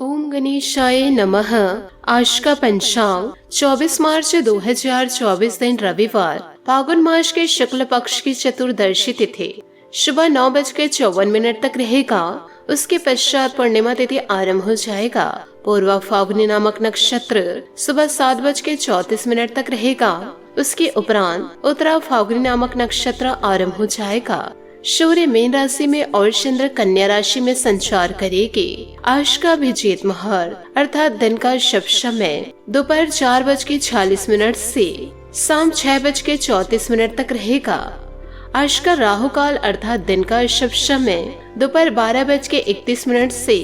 ओम गणेशाय नमः। आज का पंचांग 24 मार्च 2024 दिन रविवार, फागुन मास के शुक्ल पक्ष की चतुर्दशी तिथि सुबह 9:54 तक रहेगा। उसके पश्चात पूर्णिमा तिथि आरंभ हो जाएगा। पूर्वा फागुनी नामक नक्षत्र सुबह 7:34 तक रहेगा। उसके उपरांत उत्तरा फागुनी नामक नक्षत्र आरंभ हो जाएगा। सूर्य मीन राशि में और चंद्र कन्या राशि में संचार करेगी। आज का अभिजीत मुहूर्त अर्थात दिन का शुभ समय दोपहर 4:46 से शाम 6:34 तक रहेगा। आज का राहु काल अर्थात दिन का शुभ समय दोपहर 12:31 से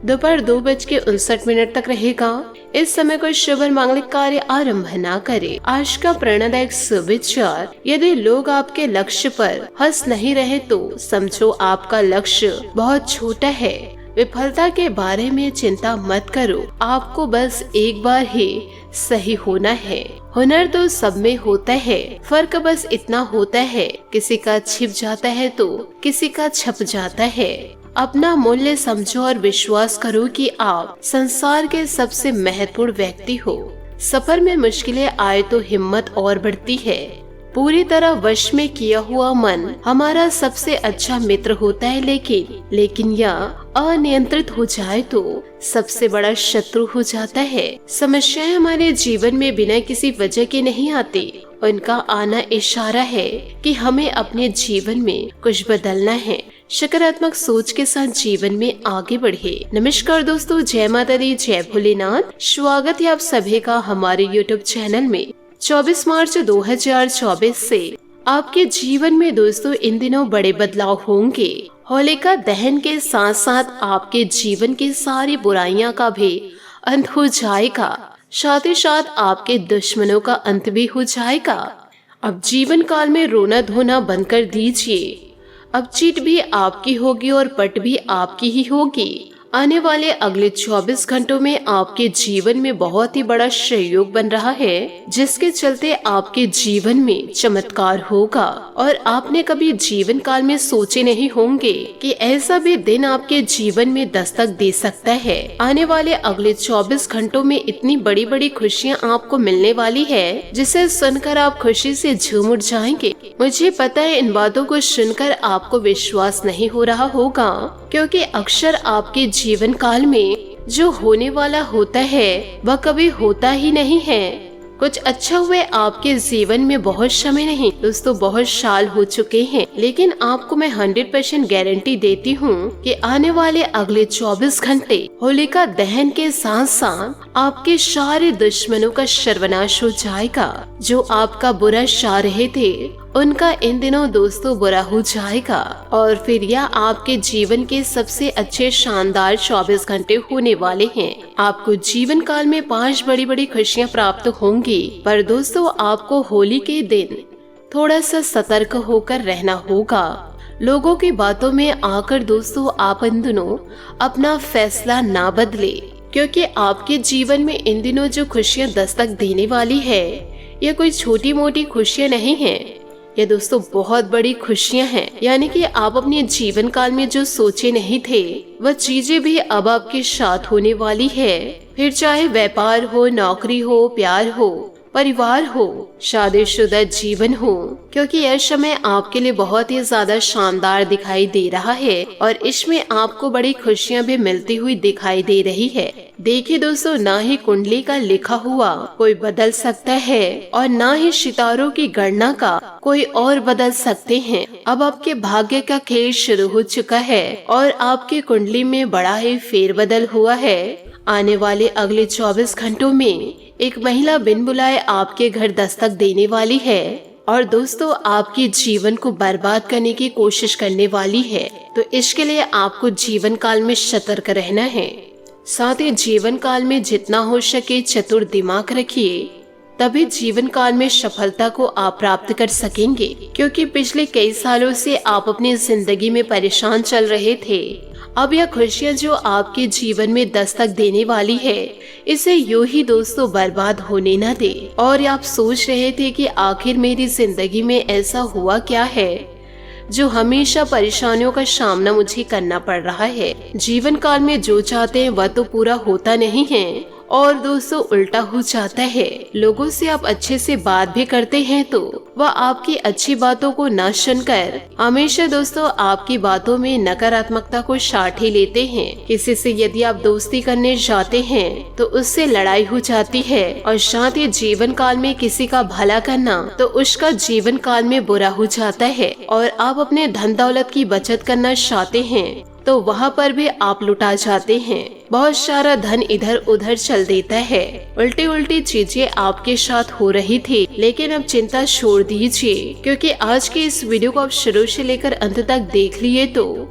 दोपहर 2:59 तक रहेगा। इस समय कोई शुभ और मांगलिक कार्य आरंभ न करे। आज का प्रेरणादायक सुविचार, यदि लोग आपके लक्ष्य पर हंस नहीं रहे तो समझो आपका लक्ष्य बहुत छोटा है। विफलता के बारे में चिंता मत करो, आपको बस एक बार ही सही होना है। हुनर तो सब में होता है, फर्क बस इतना होता है किसी का छिप जाता है तो किसी का छप जाता है। अपना मूल्य समझो और विश्वास करो कि आप संसार के सबसे महत्वपूर्ण व्यक्ति हो। सफर में मुश्किलें आए तो हिम्मत और बढ़ती है। पूरी तरह वश में किया हुआ मन हमारा सबसे अच्छा मित्र होता है, लेकिन यह अनियंत्रित हो जाए तो सबसे बड़ा शत्रु हो जाता है। समस्याएं हमारे जीवन में बिना किसी वजह के नहीं आती। उनका आना इशारा है कि हमें अपने जीवन में कुछ बदलना है। सकारात्मक सोच के साथ जीवन में आगे बढ़े। नमस्कार दोस्तों, जय माता दी, जय भोलेनाथ। स्वागत है आप सभी का हमारे YouTube चैनल में। 24 मार्च 2024 से आपके जीवन में दोस्तों इन दिनों बड़े बदलाव होंगे। होलिका दहन के साथ साथ आपके जीवन की सारी बुराइयां का भी अंत हो जाएगा। साथ ही साथ आपके दुश्मनों का अंत भी हो जाएगा। अब जीवन काल में रोना धोना बंद कर दीजिए। अब जीत भी आपकी होगी और पट भी आपकी ही होगी। आने वाले अगले 24 घंटों में आपके जीवन में बहुत ही बड़ा सहयोग बन रहा है, जिसके चलते आपके जीवन में चमत्कार होगा और आपने कभी जीवन काल में सोचे नहीं होंगे कि ऐसा भी दिन आपके जीवन में दस्तक दे सकता है। आने वाले अगले 24 घंटों में इतनी बड़ी बड़ी खुशियां आपको मिलने वाली है, जिसे सुनकर आप खुशी से झूम उठ जाएंगे। मुझे पता है इन बातों को सुनकर आपको विश्वास नहीं हो रहा होगा, क्योंकि अक्सर आपके जीवन काल में जो होने वाला होता है वह कभी होता ही नहीं है। कुछ अच्छा हुए आपके जीवन में बहुत समय नहीं दोस्तों, बहुत साल हो चुके हैं, लेकिन आपको मैं 100% गारंटी देती हूँ कि आने वाले अगले 24 घंटे होलिका दहन के साथ साथ आपके सारे दुश्मनों का सर्वनाश हो जाएगा। जो आपका बुरा चाह रहे थे उनका इन दिनों दोस्तों बुरा हो जाएगा और फिर यह आपके जीवन के सबसे अच्छे शानदार 24 घंटे होने वाले हैं। आपको जीवन काल में 5 बड़ी बड़ी खुशियां प्राप्त होंगी, पर दोस्तों आपको होली के दिन थोड़ा सा सतर्क होकर रहना होगा। लोगों की बातों में आकर दोस्तों आप इन दिनों अपना फैसला ना बदले, क्योंकि आपके जीवन में इन दिनों जो खुशियां दस्तक देने वाली है यह कोई छोटी मोटी खुशियां नहीं है, ये दोस्तों बहुत बड़ी खुशियां हैं। यानी कि आप अपने जीवन काल में जो सोचे नहीं थे वह चीजें भी अब आपके साथ होने वाली है। फिर चाहे व्यापार हो, नौकरी हो, प्यार हो, परिवार हो, शादीशुदा जीवन हो, क्योंकि यह समय आपके लिए बहुत ही ज्यादा शानदार दिखाई दे रहा है और इसमें आपको बड़ी खुशियां भी मिलती हुई दिखाई दे रही है। देखिए दोस्तों, ना ही कुंडली का लिखा हुआ कोई बदल सकता है और ना ही सितारों की गणना का कोई और बदल सकते हैं। अब आपके भाग्य का खेल शुरू हो चुका है और आपकी कुंडली में बड़ा ही फेरबदल हुआ है। आने वाले अगले 24 घंटों में एक महिला बिन बुलाए आपके घर दस्तक देने वाली है और दोस्तों आपके जीवन को बर्बाद करने की कोशिश करने वाली है। तो इसके लिए आपको जीवन काल में सतर्क रहना है। साथ ही जीवन काल में जितना हो सके चतुर दिमाग रखिए, तभी जीवन काल में सफलता को आप प्राप्त कर सकेंगे। क्योंकि पिछले कई सालों से आप अपनी जिंदगी में परेशान चल रहे थे। अब यह खुशियाँ जो आपके जीवन में दस्तक देने वाली है, इसे यूं ही दोस्तों बर्बाद होने न दे। और आप सोच रहे थे कि आखिर मेरी जिंदगी में ऐसा हुआ क्या है जो हमेशा परेशानियों का सामना मुझे करना पड़ रहा है। जीवन काल में जो चाहते हैं वह तो पूरा होता नहीं है और दोस्तों उल्टा हो जाता है। लोगों से आप अच्छे से बात भी करते हैं तो वह आपकी अच्छी बातों को न सुनकर हमेशा दोस्तों आपकी बातों में नकारात्मकता को साथ ही लेते हैं। किसी से यदि आप दोस्ती करने जाते हैं तो उससे लड़ाई हो जाती है और साथ ही जीवन काल में किसी का भला करना तो उसका जीवन काल में बुरा हो जाता है। और आप अपने धन दौलत की बचत करना चाहते हैं तो वहाँ पर भी आप लुटा जाते हैं। बहुत सारा धन इधर उधर चल देता है। उल्टी उल्टी चीजें आपके साथ हो रही थी, लेकिन अब चिंता छोड़ दीजिए, क्योंकि आज के इस वीडियो को आप शुरू से लेकर अंत तक देख लिए तो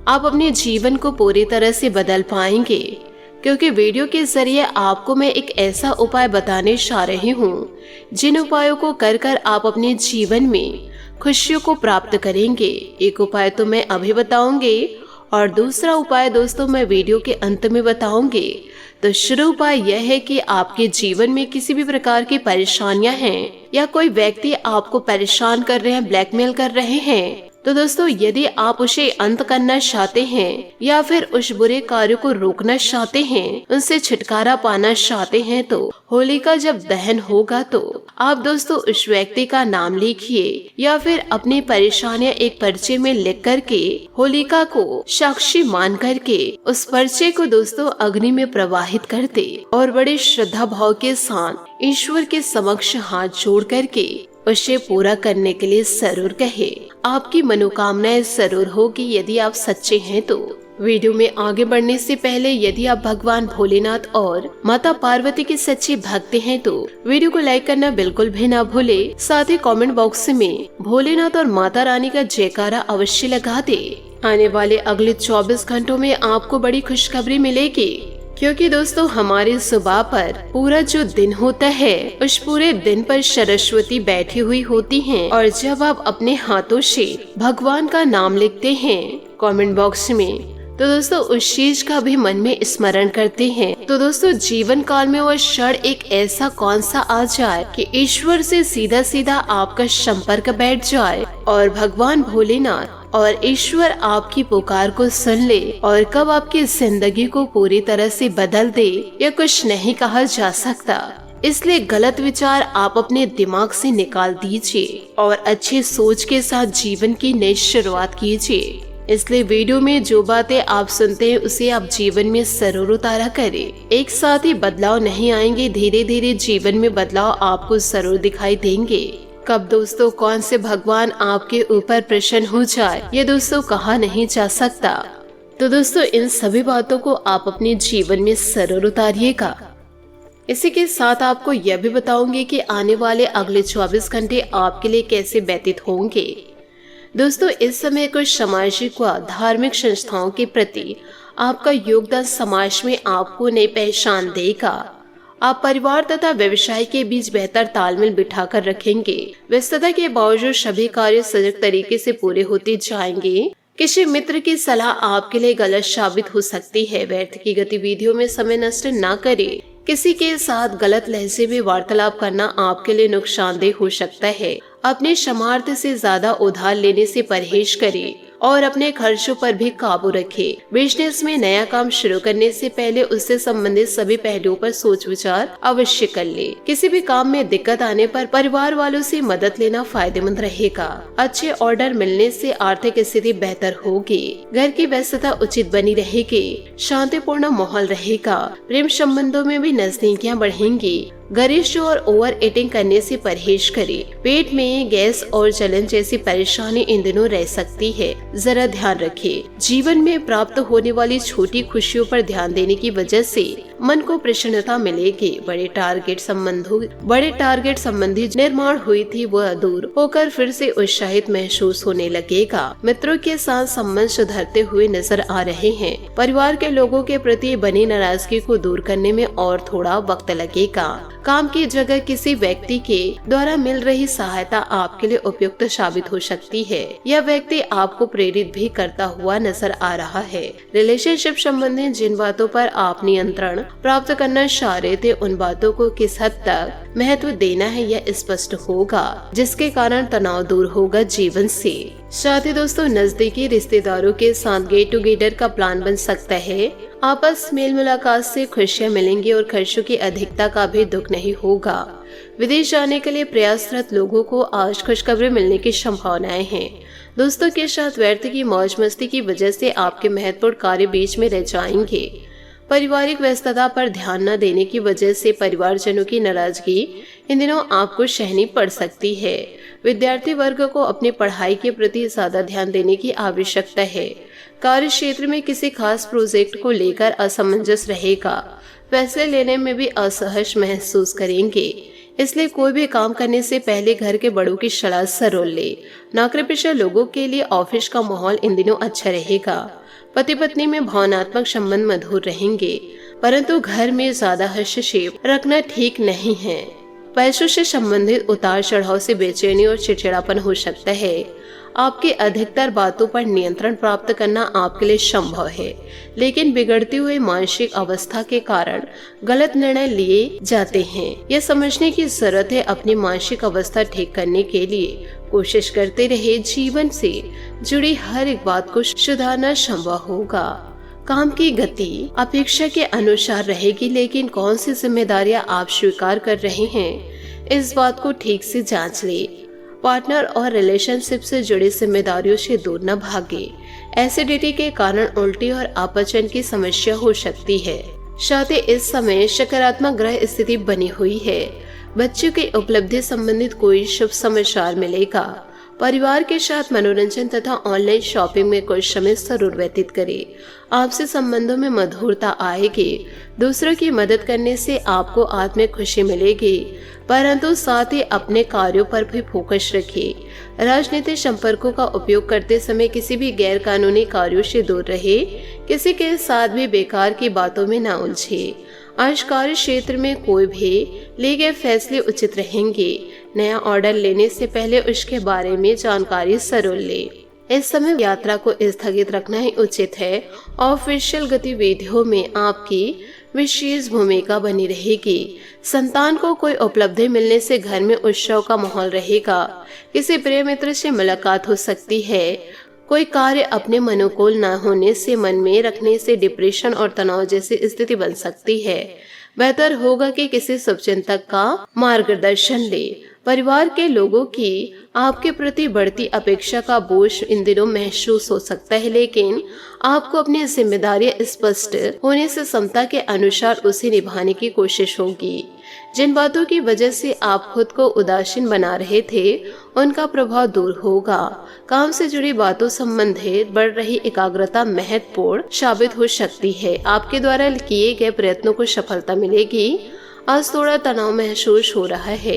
आप अपने जीवन को पूरी तरह से बदल पाएंगे। क्योंकि वीडियो के जरिए आपको मैं एक ऐसा उपाय बताने जा रही हूँ जिन उपायों को कर कर आप अपने जीवन में खुशियों को प्राप्त करेंगे। एक उपाय तो मैं अभी बताऊंगी और दूसरा उपाय दोस्तों मैं वीडियो के अंत में बताऊंगी। तो शुरू उपाय यह है कि आपके जीवन में किसी भी प्रकार की परेशानियां हैं या कोई व्यक्ति आपको परेशान कर रहे हैं, ब्लैकमेल कर रहे हैं, तो दोस्तों यदि आप उसे अंत करना चाहते हैं या फिर उस बुरे कार्य को रोकना चाहते हैं, उनसे छुटकारा पाना चाहते हैं, तो होलिका जब दहन होगा तो आप दोस्तों उस व्यक्ति का नाम लिखिए या फिर अपनी परेशानियां एक पर्चे में लिख करके होलिका को साक्षी मान करके उस पर्चे को दोस्तों अग्नि में प्रवाहित कर दे और बड़े श्रद्धा भाव के साथ ईश्वर के समक्ष हाथ जोड़ करके उसे पूरा करने के लिए जरूर कहे। आपकी मनोकामनाएं जरूर होगी यदि आप सच्चे हैं तो। वीडियो में आगे बढ़ने से पहले यदि आप भगवान भोलेनाथ और माता पार्वती के सच्चे भक्त हैं तो वीडियो को लाइक करना बिल्कुल भी ना भूले। साथ ही कमेंट बॉक्स में भोलेनाथ और माता रानी का जयकारा अवश्य लगा दे। आने वाले अगले 24 घंटों में आपको बड़ी खुशखबरी मिलेगी, क्योंकि दोस्तों हमारे सुबह पर पूरा जो दिन होता है उस पूरे दिन पर सरस्वती बैठी हुई होती हैं और जब आप अपने हाथों से भगवान का नाम लिखते हैं कमेंट बॉक्स में तो दोस्तों उस चीज का भी मन में स्मरण करते हैं तो दोस्तों जीवन काल में वह क्षण एक ऐसा कौन सा आ जाए कि ईश्वर से सीधा सीधा आपका संपर्क बैठ जाए और भगवान भोलेनाथ और ईश्वर आपकी पुकार को सुन ले और कब आपकी जिंदगी को पूरी तरह से बदल दे या कुछ नहीं कहा जा सकता। इसलिए गलत विचार आप अपने दिमाग से निकाल दीजिए और अच्छी सोच के साथ जीवन की नई शुरुआत कीजिए। इसलिए वीडियो में जो बातें आप सुनते हैं उसे आप जीवन में जरूर उतारा करें। एक साथ ही बदलाव नहीं आएंगे, धीरे धीरे जीवन में बदलाव आपको जरूर दिखाई देंगे। कब दोस्तों कौन से भगवान आपके ऊपर प्रसन्न हो जाए ये दोस्तों कहा नहीं जा सकता। तो दोस्तों इन सभी बातों को आप अपने जीवन में जरूर उतारिएगा। इसी के साथ आपको यह भी बताऊंगी कि आने वाले अगले 24 घंटे आपके लिए कैसे व्यतीत होंगे। दोस्तों इस समय कुछ सामाजिक व धार्मिक संस्थाओं के प्रति आपका योगदान समाज में आपको नई पहचान देगा। आप परिवार तथा व्यवसाय के बीच बेहतर तालमेल बिठाकर रखेंगे। व्यस्तता के बावजूद सभी कार्य सजग तरीके से पूरे होते जाएंगे। किसी मित्र की सलाह आपके लिए गलत साबित हो सकती है। व्यर्थ की गतिविधियों में समय नष्ट न करें। किसी के साथ गलत लहजे में वार्तालाप करना आपके लिए नुकसानदेह हो सकता है। अपने सामर्थ्य से ज्यादा उधार लेने से परहेज करें और अपने खर्चों पर भी काबू रखें। बिजनेस में नया काम शुरू करने से पहले उससे संबंधित सभी पहलुओं पर सोच विचार अवश्य कर ले। किसी भी काम में दिक्कत आने पर परिवार वालों से मदद लेना फायदेमंद रहेगा। अच्छे ऑर्डर मिलने से आर्थिक स्थिति बेहतर होगी। घर की व्यस्तता उचित बनी रहेगी। शांतिपूर्ण माहौल रहेगा। प्रेम संबंधों में भी नजदीकियां बढ़ेंगी। गरिष्ठ और ओवर ईटिंग करने से परहेज करें। पेट में गैस और जलन जैसी परेशानी इन दिनों रह सकती है, जरा ध्यान रखें। जीवन में प्राप्त होने वाली छोटी खुशियों पर ध्यान देने की वजह से मन को प्रसन्नता मिलेगी। बड़े टारगेट संबंधी निर्माण हुई थी वह दूर होकर फिर से उत्साहित महसूस होने लगेगा। मित्रों के साथ संबंध सुधरते हुए नजर आ रहे हैं। परिवार के लोगों के प्रति बनी नाराजगी को दूर करने में और थोड़ा वक्त लगेगा। काम की जगह किसी व्यक्ति के द्वारा मिल रही सहायता आपके लिए उपयुक्त साबित हो सकती है। यह व्यक्ति आपको प्रेरित भी करता हुआ नजर आ रहा है। रिलेशनशिप संबंधी जिन बातों पर आप नियंत्रण प्राप्त करना चाह रहे थे, उन बातों को किस हद तक महत्व देना है यह स्पष्ट होगा, जिसके कारण तनाव दूर होगा जीवन से। साथ ही दोस्तों, नजदीकी रिश्तेदारों के साथ गेट टुगेदर का प्लान बन सकता है। आपस मेल मुलाकात से खुशियां मिलेंगी और खर्चों की अधिकता का भी दुख नहीं होगा। विदेश जाने के लिए प्रयासरत लोगों को आज खुशखबरी मिलने की संभावनाएं हैं। दोस्तों के साथ व्यर्थ की मौज मस्ती की वजह से आपके महत्वपूर्ण कार्य बीच में रह जाएंगे। पारिवारिक व्यस्तता पर ध्यान न देने की वजह से परिवारजनों की नाराजगी इन दिनों आपको सहनी पड़ सकती है। विद्यार्थी वर्ग को अपनी पढ़ाई के प्रति ज्यादा ध्यान देने की आवश्यकता है। कार्य क्षेत्र में किसी खास प्रोजेक्ट को लेकर असमंजस रहेगा। फैसले लेने में भी असहज महसूस करेंगे, इसलिए कोई भी काम करने से पहले घर के बड़ों की सलाह जरूर ले। नौकरी पेशा लोगों के लिए ऑफिस का माहौल इन दिनों अच्छा रहेगा। पति पत्नी में भावनात्मक संबंध मधुर रहेंगे, परंतु घर में ज्यादा हस्तक्षेप रखना ठीक नहीं है। पैसों से संबंधित उतार चढ़ाव से बेचैनी और चिड़चिड़ापन हो सकता है। आपकी अधिकतर बातों पर नियंत्रण प्राप्त करना आपके लिए संभव है, लेकिन बिगड़ती हुई मानसिक अवस्था के कारण गलत निर्णय लिए जाते हैं। यह समझने की जरूरत है, अपनी मानसिक अवस्था ठीक करने के लिए कोशिश करते रहे। जीवन से जुड़ी हर एक बात को सुधारना संभव होगा। काम की गति अपेक्षा के अनुसार रहेगी, लेकिन कौन सी जिम्मेदारियां आप स्वीकार कर रहे हैं, इस बात को ठीक से जांच ले। पार्टनर और रिलेशनशिप से जुड़ी जिम्मेदारियों से दूर न भागे। एसिडिटी के कारण उल्टी और अपचन की समस्या हो सकती है। साथ ही इस समय सकारात्मक ग्रह स्थिति बनी हुई है। बच्चों की उपलब्धि संबंधित कोई शुभ समाचार मिलेगा। परिवार के साथ मनोरंजन तथा ऑनलाइन शॉपिंग में कुछ समय जरूर व्यतीत करें। आपसी संबंधों में मधुरता आएगी। दूसरों की मदद करने से आपको आत्मिक खुशी मिलेगी, परंतु साथ ही अपने कार्यों पर भी फोकस रखें। राजनीतिक संपर्कों का उपयोग करते समय किसी भी गैर कानूनी कार्यों से दूर रहे। किसी के साथ भी बेकार की बातों में न उलझे। आज कार्य क्षेत्र में कोई भी लिए गए फैसले उचित रहेंगे। नया ऑर्डर लेने से पहले उसके बारे में जानकारी जरूर ले। इस समय यात्रा को स्थगित रखना ही उचित है। ऑफिशियल गतिविधियों में आपकी विशेष भूमिका बनी रहेगी। संतान को कोई उपलब्धि मिलने से घर में उत्सव का माहौल रहेगा। किसी प्रिय मित्र से मुलाकात हो सकती है। कोई कार्य अपने अनुकूल न होने से मन में रखने से डिप्रेशन और तनाव जैसी स्थिति बन सकती है। बेहतर होगा कि किसी शुभचिंतक का मार्गदर्शन ले। परिवार के लोगों की आपके प्रति बढ़ती अपेक्षा का बोझ इन दिनों महसूस हो सकता है, लेकिन आपको अपनी जिम्मेदारियां स्पष्ट होने से क्षमता के अनुसार उसे निभाने की कोशिश होगी। जिन बातों की वजह से आप खुद को उदासीन बना रहे थे, उनका प्रभाव दूर होगा। काम से जुड़ी बातों संबंधित बढ़ रही एकाग्रता महत्वपूर्ण साबित हो सकती है। आपके द्वारा किए गए प्रयत्नों को सफलता मिलेगी। आज थोड़ा तनाव महसूस हो रहा है,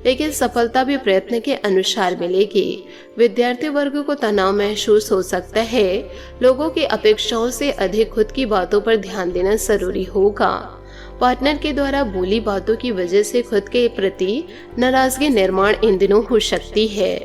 लेकिन सफलता भी प्रयत्न के अनुसार मिलेगी। विद्यार्थी वर्ग को तनाव महसूस हो सकता है। लोगों की अपेक्षाओं से अधिक खुद की बातों पर ध्यान देना जरूरी होगा। पार्टनर के द्वारा बोली बातों की वजह से खुद के प्रति नाराजगी निर्माण इन दिनों हो सकती है।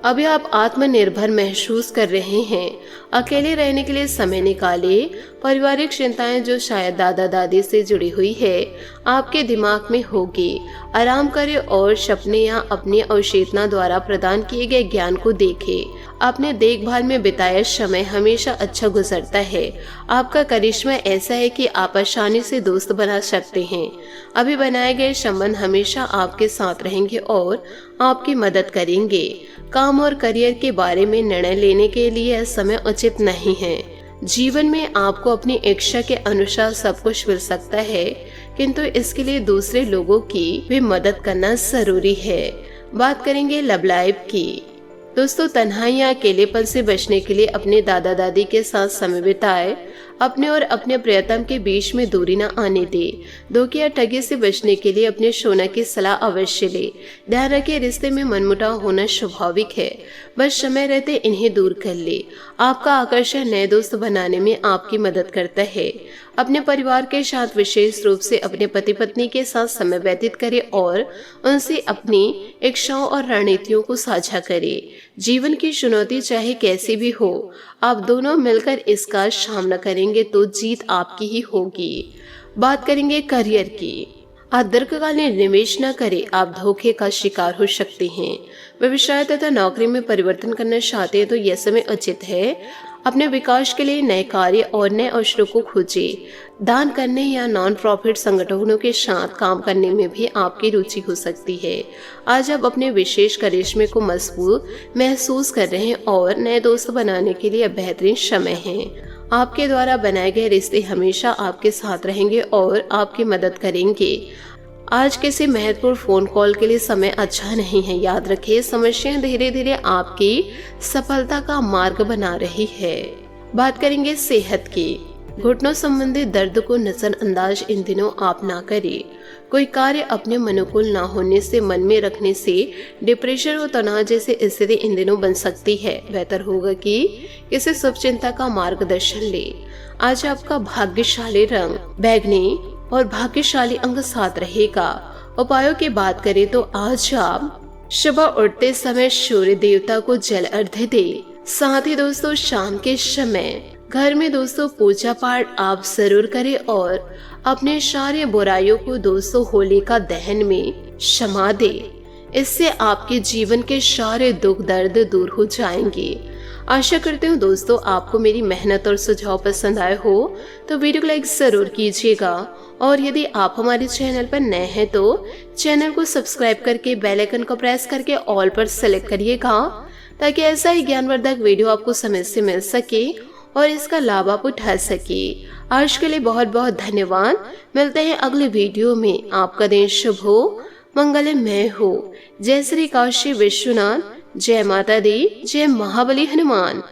अभी आप आत्मनिर्भर महसूस कर रहे हैं। अकेले रहने के लिए समय निकाले। पारिवारिक चिंताएं जो शायद दादा दादी से जुड़ी हुई है, आपके दिमाग में होगी। आराम करें और सपने या अपनी अवचेतना द्वारा प्रदान किए गए ज्ञान को देखें। अपने देखभाल में बिताया समय हमेशा अच्छा गुजरता है। आपका करिश्मा ऐसा है कि आप आसानी से दोस्त बना सकते हैं। अभी बनाए गए संबंध हमेशा आपके साथ रहेंगे और आपकी मदद करेंगे। काम और करियर के बारे में निर्णय लेने के लिए यह समय उचित नहीं है। जीवन में आपको अपनी इच्छा के अनुसार सब कुछ मिल सकता है, किंतु इसके लिए दूसरे लोगों की भी मदद करना जरूरी है। बात करेंगे लव लाइफ की। दोस्तों, तन्हाई या अकेलेपन से बचने के लिए अपने दादा दादी के साथ समय बिताए। अपने और अपने प्रियतम के बीच में दूरी न आने दे। धोखे या ठगी से बचने के लिए अपने शोना की सलाह अवश्य ले। ध्यान रखें, रिश्ते में मनमुटाव होना स्वाभाविक है, बस समय रहते इन्हें दूर कर ले। आपका आकर्षण नए दोस्त बनाने में आपकी मदद करता है। अपने परिवार के साथ विशेष रूप से अपने पति पत्नी के साथ समय व्यतीत करें और उनसे अपनी इच्छाओं और रणनीतियों को साझा करें। जीवन की चुनौती चाहे कैसी भी हो, आप दोनों मिलकर इसका सामना करेंगे तो जीत आपकी ही होगी। बात करेंगे करियर की। आप दीर्घकालीन निवेश न करें, आप धोखे का शिकार हो सकते हैं। व्यवसाय तथा नौकरी में परिवर्तन करना चाहते हैं तो यह समय उचित है। अपने विकास के लिए नए कार्य और नए अवसरों को खोजें। दान करने या नॉन प्रॉफिट संगठनों के साथ काम करने में भी आपकी रुचि हो सकती है। आज आप अपने विशेष करिश्मे को मजबूत महसूस कर रहे हैं और नए दोस्त बनाने के लिए बेहतरीन समय है। आपके द्वारा बनाए गए रिश्ते हमेशा आपके साथ रहेंगे और आपकी मदद करेंगे। आज किसी महत्वपूर्ण फोन कॉल के लिए समय अच्छा नहीं है। याद रखिए, समस्याएं धीरे धीरे आपकी सफलता का मार्ग बना रही है। बात करेंगे सेहत की। घुटनों संबंधी दर्द को नजरअंदाज इन दिनों आप ना करें। कोई कार्य अपने अनुकूल ना होने से मन में रखने से डिप्रेशन और तनाव जैसी स्थिति इन दिनों बन सकती है। बेहतर होगा कि किसी शुभ चिंता का मार्गदर्शन ले। आज आपका भाग्यशाली रंग बैगनी और भाग्यशाली अंग साथ रहेगा। उपायों की बात करें तो आज आप सुबह उठते समय सूर्य देवता को जल अर्घ्य दे। साथ ही दोस्तों शाम के समय घर में दोस्तों पूजा पाठ आप जरूर करें और अपने सारे बुराइयों को दोस्तों होलिका दहन में क्षमा दे। इससे आपके जीवन के सारे दुख दर्द दूर हो जाएंगे। आशा करते हूँ दोस्तों आपको मेरी मेहनत और सुझाव पसंद आए हो तो वीडियो को लाइक जरूर कीजिएगा और यदि आप हमारे चैनल पर नए हैं तो चैनल को सब्सक्राइब करके बेल आइकन को प्रेस करके ऑल पर सेलेक्ट करिएगा ताकि ऐसा ही ज्ञानवर्धक वीडियो आपको समय से मिल सके और इसका लाभ आप उठा सके। आज के लिए बहुत बहुत धन्यवाद। मिलते हैं अगले वीडियो में। आपका दिन शुभ हो, मंगलमय हो। जय श्री काशी विश्वनाथ, जय माता दी, जय महाबली हनुमान।